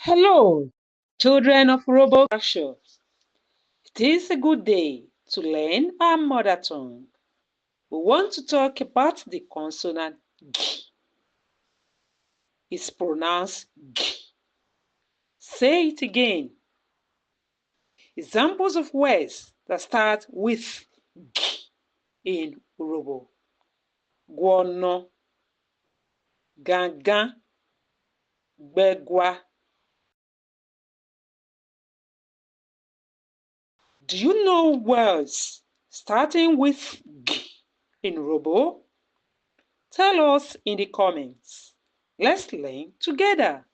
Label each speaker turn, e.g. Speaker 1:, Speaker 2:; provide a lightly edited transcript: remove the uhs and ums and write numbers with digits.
Speaker 1: Hello, children of Urhobo. It is a good day to learn our mother tongue. We want to talk about the consonant G. It's pronounced G. Say it again. Examples of words that start with G in Urhobo. Gwono, gangan, gbegwa. Do you know words starting with G in Urhobo? Tell us in the comments. Let's learn together.